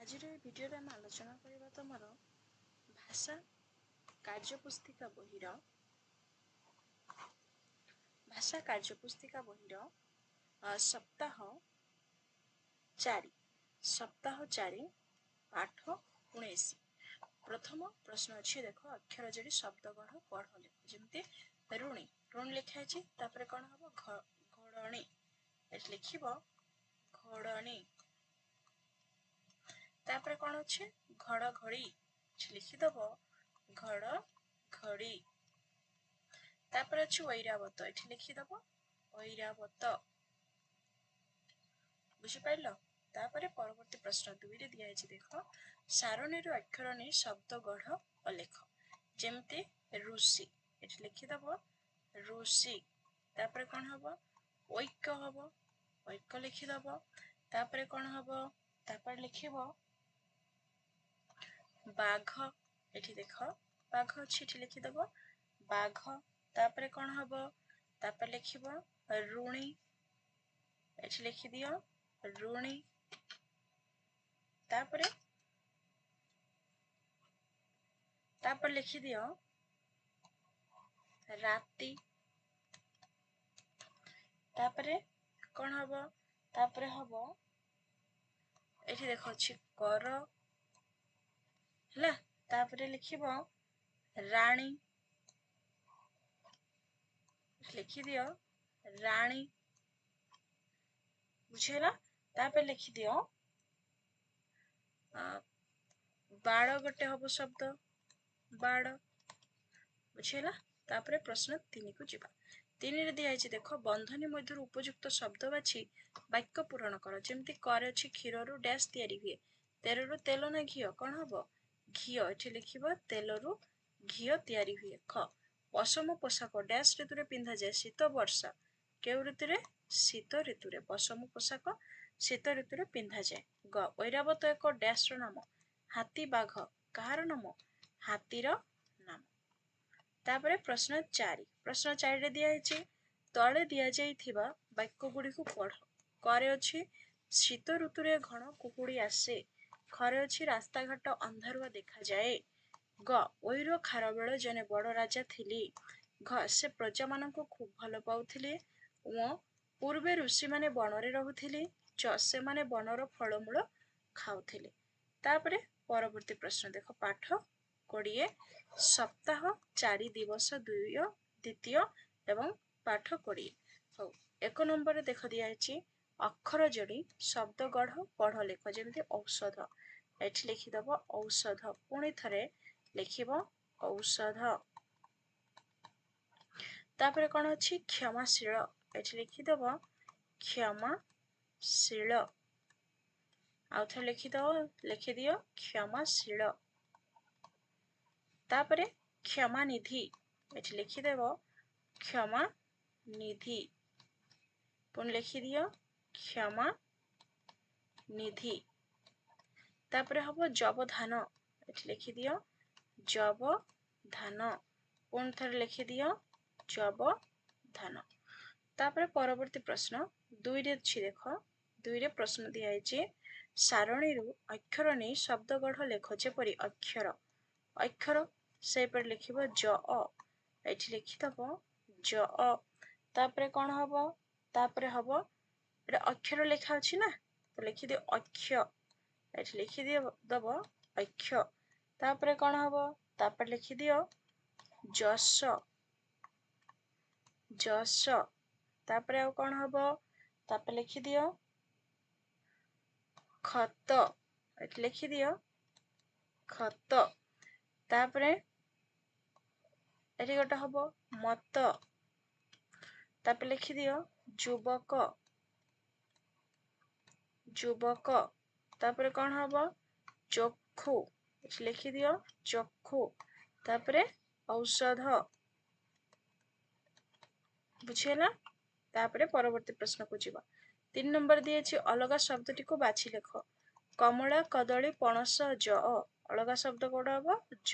ଆଜିର ଏହି ଭିଡ଼ିଓରେ ଆମେ ଆଲୋଚନା କରିବା ତମର ଭାଷା କାର୍ଯ୍ୟପୁସ୍ତିକା ବହିର ସପ୍ତାହ 4 ପାଠ 19। ପ୍ରଥମ ପ୍ରଶ୍ନ ଅଛି, ଦେଖ ଅକ୍ଷର ଯୋଡ଼ି ଶବ୍ଦ ଗଢ଼ ପଢ଼ ଲେଖ। ଯେମିତି ଋଣୀ ଲେଖା ହେଇଛି, ତାପରେ କ'ଣ ହବ ଘୋଡ଼ଣୀ, ଏଠି ଲେଖିବ ଘୋଡ଼ଣୀ। ତାପରେ କ'ଣ ଅଛି ଘଡ଼ଘଡ଼ି, ଏଠି ଲେଖିଦବ ଘଡ଼ଘଡ଼ି। ତାପରେ ଅଛି ଐରାବତ, ଏଠି ଲେଖିଦବ ଐରାବତ। ବୁଝିପାରିଲ? ତାପରେ ପରବର୍ତ୍ତୀ ପ୍ରଶ୍ନ 2ରେ ଦିଆହେଇଛି, ଦେଖ ସାରଣୀରୁ ଅକ୍ଷର ନେଇ ଶବ୍ଦ ଗଢ଼ ଓ ଲେଖ। ଯେମିତି ଋଷି, ଏଠି ଲେଖିଦବ ଋଷି। ତାପରେ କ'ଣ ହବ ଐକ୍ୟ ହବ, ଐକ୍ୟ ଲେଖିଦବ। ତାପରେ କ'ଣ ହବ, ତାପରେ ଲେଖିବ ବାଘ, ଏଠି ଦେଖ ବାଘ ଅଛି, ଏଠି ଲେଖିଦବ ବାଘ। ତାପରେ କ'ଣ ହବ, ତାପରେ ଲେଖିବ ଋଣୀ, ଏଠି ଲେଖିଦିଅ ଋଣୀ। ତାପରେ ଲେଖିଦିଅ ରାତି। ତାପରେ କ'ଣ ହବ, ତାପରେ ହବ ଏଠି ଦେଖ ଅଛି କର ହେଲା। ତାପରେ ଲେଖିବ ରାଣୀ, ଲେଖିଦିଅ ରାଣୀ। ବୁଝିହେଲା? ତାପରେ ଲେଖିଦିଅ ବାଡ଼, ଗୋଟେ ହବ ଶବ୍ଦ ବାଡ଼। ବୁଝିହେଲା? ତାପରେ ପ୍ରଶ୍ନ 3କୁ ଯିବା। 3ରେ ଦିଆହେଇଛି, ଦେଖ ବନ୍ଧନୀ ମଧ୍ୟରୁ ଉପଯୁକ୍ତ ଶବ୍ଦ ବାଛି ବାକ୍ୟ ପୂରଣ କର। ଯେମିତି କରେ ଅଛି କ୍ଷୀରରୁ ଡ୍ୟାସ୍ ତିଆରି ହୁଏ। ତେଲରୁ ତେଲ ନା ଘିଅ, କ'ଣ ହବ ଘିଅ, ଏଠି ଲେଖିବ ତେଲରୁ ଘିଅ ତିଆରି ହୁଏ। ଖ ପଶମ ପୋଷାକ ଡ୍ୟାସ୍ ଋତୁରେ ପିନ୍ଧାଯାଏ। ଶୀତ ବର୍ଷା, କେଉଁ ଋତୁରେ ଶୀତ ଋତୁରେ। ପଶମ ପୋଷାକ ଶୀତ ଋତୁରେ ପିନ୍ଧାଯାଏ। ଗ ଐରାବତ ଏକ ଡ୍ୟାସ୍ର ନାମ। ହାତୀ ବାଘ, କାହାର ନାମ ହାତୀର ନାମ। ତାପରେ ପ୍ରଶ୍ନ 4ରେ ଦିଆହେଇଛି, ତଳେ ଦିଆଯାଇଥିବା ବାକ୍ୟ ଗୁଡ଼ିକୁ ପଢ଼। କରେ ଅଛି ଶୀତ ଋତୁରେ ଘନ କୁହୁଡ଼ି ଆସେ। ଖରେ ଅଛି ରାସ୍ତାଘାଟ ଅନ୍ଧାରୁଆ ଦେଖାଯାଏ। ଗ ଐର ଖାରବେଳ ଜଣେ ବଡ଼ ରାଜା ଥିଲେ। ଘ ସେ ପ୍ରଜାମାନଙ୍କୁ ଖୁବ୍ ଭଲ ପାଉଥିଲେ। ଅ ପୂର୍ବେ ଋଷିମାନେ ବନରେ ରହୁଥିଲେ। ଚ ସେମାନେ ବନର ଫଳମୂଳ ଖାଉଥିଲେ। ତାପରେ ପରବର୍ତ୍ତୀ ପ୍ରଶ୍ନ ଦେଖ ପାଠ 20 ସପ୍ତାହ 4 ଦିବସ ଦ୍ୱିତୀୟ ଏବଂ ପାଠ 20। ହଉ, 1 ନମ୍ବରରେ ଦେଖ ଦିଆହେଇଛି ଅକ୍ଷର ଯୋଡ଼ି ଶବ୍ଦ ଗଢ଼ ପଢ଼ ଲେଖ। ଯେମିତି ଔଷଧ, ଏଠି ଲେଖିଦବ ଔଷଧ। ପୁଣି ଥରେ ଲେଖିବ ଔଷଧ। ତାପରେ କ'ଣ ଅଛି କ୍ଷମାଶୀଳ, ଏଠି ଲେଖିଦବ କ୍ଷମାଶୀଳ। ଆଉ ଥରେ ଲେଖିଦିଅ କ୍ଷମାଶୀଳ। ତାପରେ କ୍ଷମାନିଧି, ଏଠି ଲେଖିଦେବ କ୍ଷମାନିଧି। ପୁଣି ଲେଖିଦିଅ କ୍ଷମାନିଧି। ତାପରେ ହବ ଯବଧାନ, ଏଠି ଲେଖିଦିଅ ଯବଧାନ। ପୁଣି ଥରେ ଲେଖିଦିଅ ଯବଧାନ। ତାପରେ ପରବର୍ତ୍ତୀ ପ୍ରଶ୍ନ 2ରେ ଅଛି, ଦେଖ 2ରେ ପ୍ରଶ୍ନ ଦିଆହେଇଛି ସାରଣୀରୁ ଅକ୍ଷର ନେଇ ଶବ୍ଦ ଗଢ଼ ଲେଖ। ଯେପରି ଅକ୍ଷର ସେପରି ଲେଖିବ ଜ, ଏଠି ଲେଖିଦବ ଜ। ତାପରେ କ'ଣ ହବ, ତାପରେ ହବ ଏଟା ଅକ୍ଷର ଲେଖା ଅଛି ନା, ତ ଲେଖିଦିଅ ଅକ୍ଷ, ଏଠି ଲେଖିଦବ ଅକ୍ଷ। ତାପରେ କ'ଣ ହବ, ତାପରେ ଲେଖିଦିଅ ଯଶ। ତାପରେ ଆଉ କ'ଣ ହବ, ତାପରେ ଲେଖିଦିଅ ଖତ, ଏଠି ଲେଖିଦିଅ ଖତ। ତାପରେ ଏଠି ଗୋଟେ ହବ ମତ। ତାପରେ ଲେଖିଦିଅ ଯୁବକ। ତାପରେ କ'ଣ ହବ ଚକ୍ଷୁ, ଏଠି ଲେଖିଦିଅ ଚକ୍ଷୁ। ତାପରେ ଔଷଧ। ବୁଝିହେଲା? ତାପରେ ପରବର୍ତ୍ତୀ ପ୍ରଶ୍ନକୁ ଯିବା। 3 ନମ୍ବର ଦିଆହେଇଛି ଅଲଗା ଶବ୍ଦଟିକୁ ବାଛି ଲେଖ। କମଳା କଦଳୀ ପଣସ ଜ, ଅଲଗା ଶବ୍ଦ କୋଉଟା ହବ ଜ,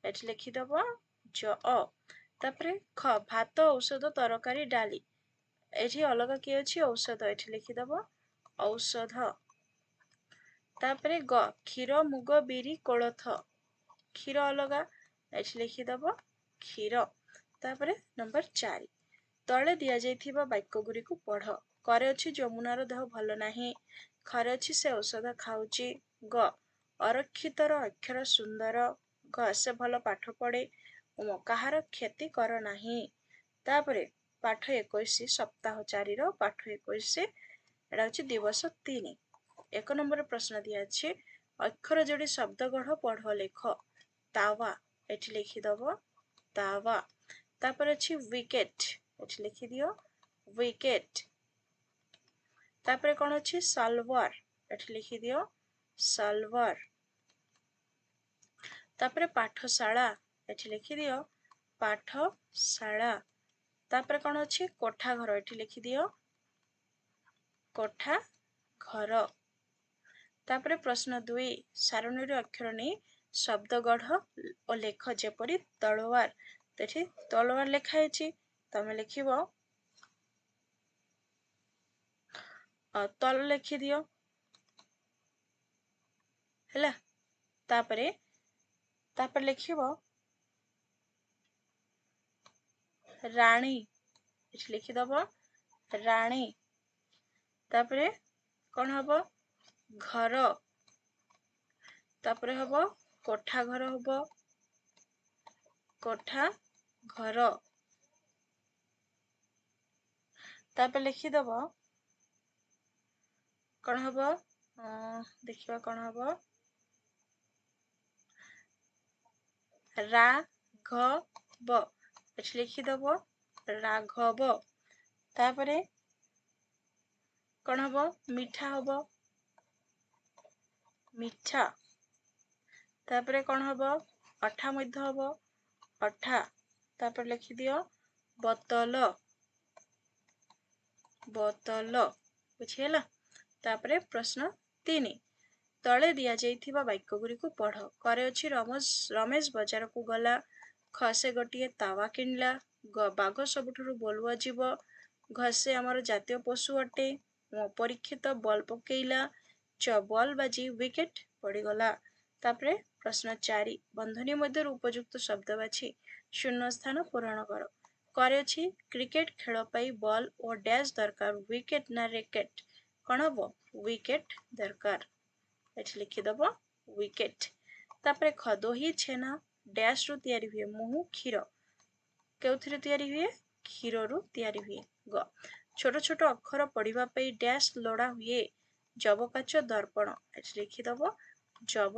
ଏଠି ଲେଖିଦବ ଜ। ତାପରେ ଖ ଭାତ ଔଷଧ ତରକାରୀ ଡାଲି, ଏଠି ଅଲଗା କିଏ ଅଛି ଔଷଧ, ଏଠି ଲେଖିଦବ ଔଷଧ। तापरे ग क्षीर मुग बिरी कोलथ क्षीर अलगा एठी लिखिदब क्षीर तापरे नंबर 4 तले दिया जाइथिबा वाक्य गुरिकु पढ़ करे अछि जमुनार देह भल नाही खरे अछि से औषध खाउची ग अरक्षितर अक्षर सुंदर घ से भल पाठ पढ़े काହାର क्षति कर नाही तापरे पाठ 21 सप्ताह 4 रो पाठ 21 एटा अछि दिवस 3 एक नंबर प्रश्न दिया अछि अक्षर जोड़ी शब्द गढ़ पढ़ लेख तावा एठी लिखिदब तावा तापर अछि विकेट एठी लिखि दियो विकेट तापर कोन अछि सल्वर एठी लिखि दियो सल्वर तापर पाठशाला एठी लिखि दियो पाठशाला तापर कोन अछि कोठा घर एठी लिखि दियो कोठा घर तापर प्रश्न 2 सारणीर अक्षर नै शब्द गढ़ और लेख जेपरि तलवार तेठी तलवार लेखा अछि तमे लिखिबो तल लिखि दियो हैला तापरे तापर लिखिबो रानी एठी लिखि दबो रानी तापरे कोन हबो घर तापरे हबो कोठा घर हबो कोठा घर तापर लिखि दबो कोन हबो देखिबा कोन हबो राघव एठी लिखि दबो राघव तापरे कोन हबो मिठा हबो मिठा तापरे कोन हबो अठा मध्य हबो अठा तापर लिखि दियो बोतल बोतल बुझियला तापरे प्रश्न 3 तले दिया जाइथिबा वाक्य गुरिकु पढ़ करे अछि रमेश बाजार को गला खसे गोटिए तावा किनला ग बाघ सबठुरु बोलुआ जीव घसे हमर जातीय पशु अटे परीक्षित बल पकेइला च बल बाजी विकेट पड़ीगला तापरे प्रश्न 4 बंधनी मध्य उपयुक्त शब्द बाछि शून्य स्थान पूरण कर करे अछि क्रिकेट खेल पाई बॉल और डैश दरकार विकेट ना रैकेट कोन हबो विकेट दरकार एठी लिखि दबो विकेट तापरे ख दही छेना डैश रु तयारी हुए मुहु क्षीर केउथिरे तयारी हुए क्षीर रु तयारी हुए ग छोट छोट अक्षर पढ़िबा पई डैश लोड़ा हुए जब काच दर्पण एठी लिखि दबो जब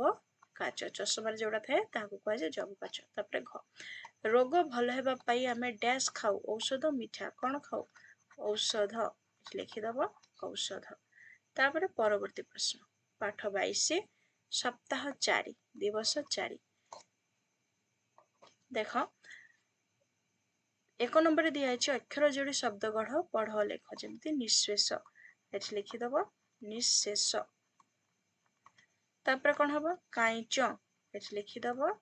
काच चश्मा जोड़ा थाए ताको कहै जे जब काच तापरे घ रोग भल हेबा पई हमें डैश खाऊ औषध मिठा कोन खाऊ औषध लिखि दबो औषध तापरे परवर्ती प्रश्न पाठ 22 सप्ताह 4 दिवस 4 देखो एक नंबर दिया है अक्षर जोड़ी शब्द गढ़ पढ़ लेख जेमती निःशेष एठी लिखि दबो निःशेष तापर कोन हबो काईच एठी लिखि दबो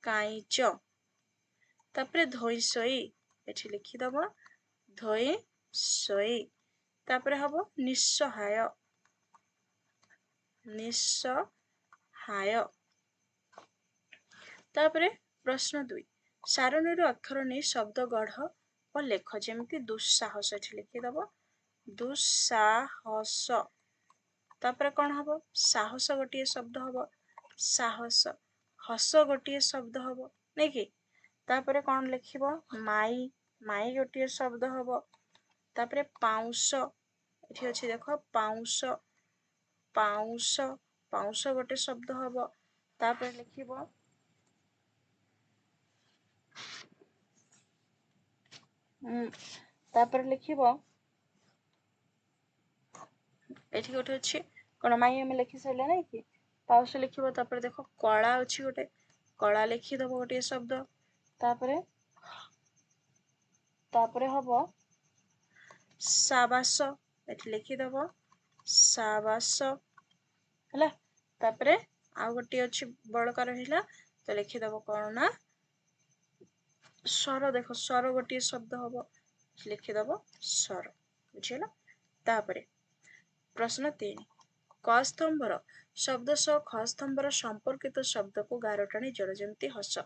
काईच तापर धोईसई एठी लिखि दबो धोईसई तापर हबो निस्सहाय निस्सहाय तापर प्रश्न 2 सारणीर अक्षर नै शब्द गढ़ और लेख जेमती दुस्साहस एठी लिखि दबो दुस्साहस तापर कोन हबो साहस गोटिए शब्द हबो साहस हस गोटिए शब्द हबो नै कि तापर कोन लिखिबो माई माई गोटिए शब्द हबो तापर पाउस एठी अछि देखो पाउस पाउस पाउस गोटे शब्द हबो तापर लिखिबो तापर लिखिबो एठी गोटे अछि कोन माई हम लिखि सले नै कि पाउस लिखिबो तापर देखो कला अछि गोटे कला लिखि दबो गोटे शब्द तापर हबो साबास एठी लिखि दबो साबास हला तापर आ गोटे अछि बड़का रहिला तो लिखि दबो कोन ना स्वर देखो स्वर गोटे शब्द हबो लिखि दबो स्वर बुझियला तापर प्रश्न 3 क स्तंभर शब्द सह ख स्तंभर संपर्कित शब्द को गार टाणी जोड़ जमती हस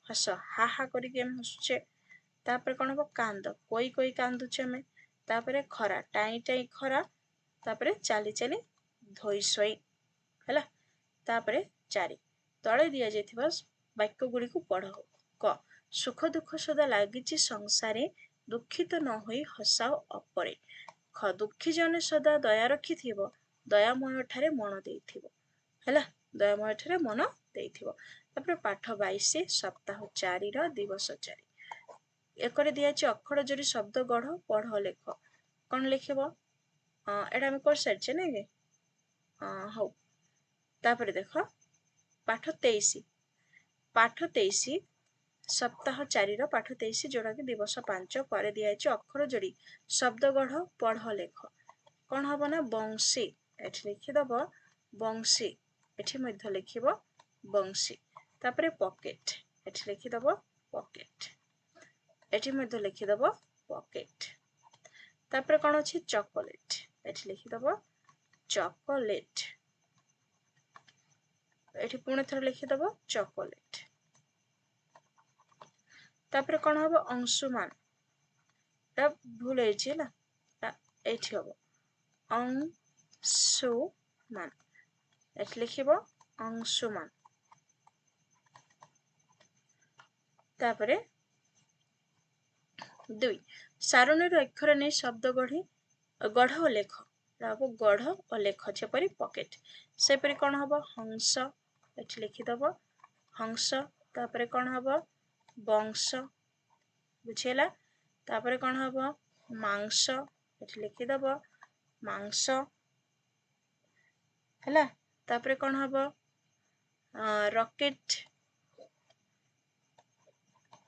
हस हा हा करके हम हसुचे तापर कौन हम कांद कोई कोई कांदुचे आम तापर खरा टाई टाई खरा तापर चाली चाली धोई सोई है तापर 4 तले दि जाइथिबा वाक्य गुड़ी को पढ़ क सुख दुख सदा लागिची संसारे दुखित न होई हसाओ अपरे ख दुखी जने सदा दया रखिथिबो दयामय ठारे मन देइथिबो हैला दयामय ठारे मन देइथिबो तापर पाठ 22 सप्ताह 4 रो दिवस 4 एकरे दिया अछि अक्षर जोड़ी शब्द गढ़ पढ़ लेख कौन लिखिबो एटा हम कर सारछे नै गे हौ तापर देख पाठ 23 सप्ताह 4 रो पाठ 23 जोड़ा कि दिवस 5 पर दिया अछि अक्षर जोड़ी शब्द गढ़ पढ़ लेख कौन हबो ना बंशी एठी लिखि दबो बंशी एठी मध्य लिखिबो बंशी तापर पॉकेट एठी लिखि दबो पॉकेट एठी मध्य लिखि दबो पॉकेट तापर कौन अछि चॉकलेट एठी लिखि दबो चॉकलेट एठी पुणे थर लिखि दबो चॉकलेट तापर कौन हबो अंशुमान ता भूल होइछि ना एठी हबो अंशुमान एठी लिखिबो अंशुमान तापर 2 सारणी अक्षर नै शब्द गढ़ और लेख गढ़ और लेख जेपरी पॉकेट सेपरी कौन हबो हंस एठी लिखि दबो हंस तापर कौन हबो वंश बुझिला तापर कौन हबो मांस एठी लिखि दबो मांस हैला तापर कौन हबो रॉकेट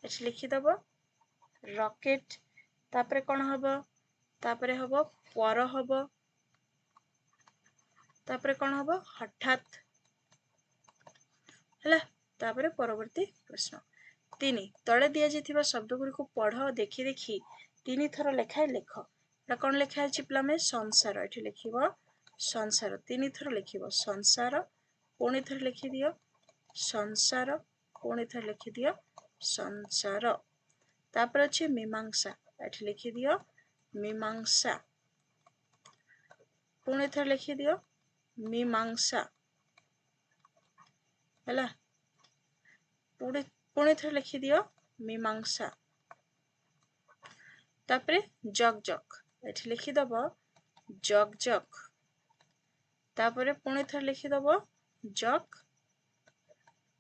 एठी लिखि दबो रॉकेट तापर कौन हबो तापर हबो पर हबो तापर कौन हबो हठात हैला तापर परवर्ती प्रश्न 3 तळे दिया जेथिबा शब्द गुडी को पढ़ देखि देखि 3 थर लेखाय लेख ता कोन लेखा अछि प्लमे संसार एठी लिखिबो संसार 3 थर लिखिबो संसार पुणी थर लिखि दियो संसार पुणी थर लिखि दियो संसार तापर अछि मीमांसा एठी लिखि दियो मीमांसा पुणी थर लिखि दियो मीमांसा हैला पुणी थर लिखि दियो मीमांसा तापर जग जग एठी लिखि दबो जग जग तापर पुणी थर लिखि दबो जग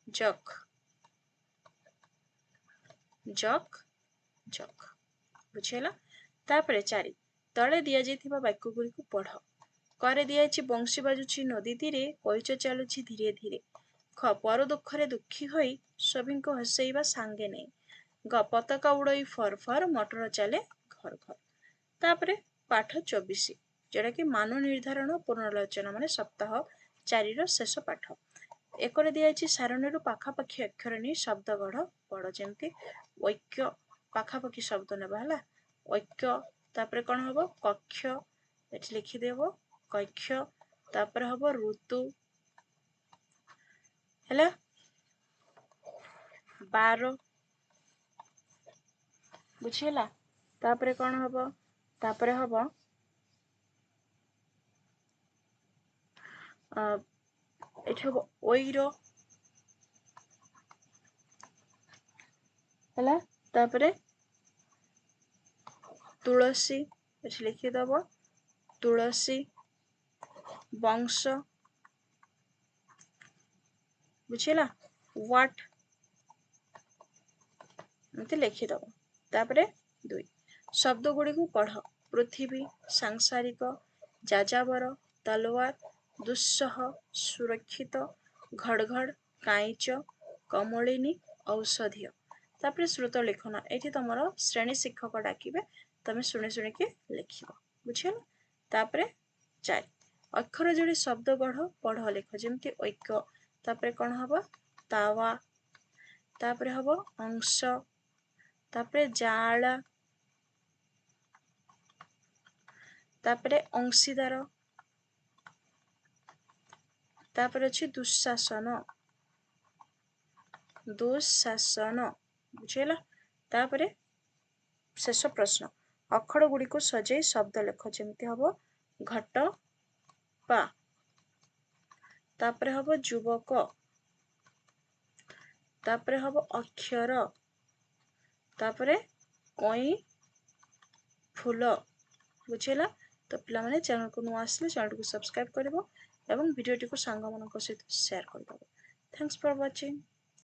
जग जग जग बुझिला तापर 4 तळे दिया जेथिबा वाक्य गुडी को पढ़ करे दिया अछि बंशी बाजुछि नदी तीरे कोइच चालुछि धीरे धीरे ख पर दुखरे दुखी होई सभी को हसैबा सांगे नहीं ग पताका उड़ई फर फर मोटर चले घर घर तापर पाठ 24 जेटा कि मान निर्धारण पुनर्लोचना माने सप्ताह 4 रो शेष पाठ एकरे दिया अछि सारणी रो पाखापाखी अक्षर नै शब्द गढ़ पढ़ जेमति ऐक्य पाखापाखी शब्द नेबा हला ऐक्य तापर कोन हबो कक्ष एठी लिखि देबो कक्ष तापर हबो ऋतु हला 12 बुझिला तापर कोन हबो तापर हबो एठी हबो ओइरो हला तापर तुलसी एठी लिखि दबो तुलसी वंश बुझिला व्हाट एमती लिखि दबो तापर 2 शब्द गुडी को पढ़ पृथ्वी सांसारिक जाजावर तलवार दुस्सह सुरक्षित घड़घड़ काईच कमलिनी औषधीय तापर श्रुत लेखन एठी तमरो श्रेणी शिक्षक डाकिबे तमे सुने सुने के लिखिबो बुझिला तापर 4 अक्षर जोड़ी शब्द गढ़ पढ़ लेख जेमति ऐक्य तापर कोन हबो तावा तापर हबो अंश तापर जाल तापर अंशीदार तापर अछि दुशासन दुशासन बुझेला। तापर शेष प्रश्न अक्षर गुड़ी को सजाई शब्द लेख जेमती हम घट पा तापर हम युवक तापर हम अक्षर तापर कई फूल बुझेला। तो पिला माने चैनल को नुआ आसले चैनल को सब्सक्राइब करबो एवं वीडियो को सांग मानक सहित शेयर करदबो। Thanks for watching.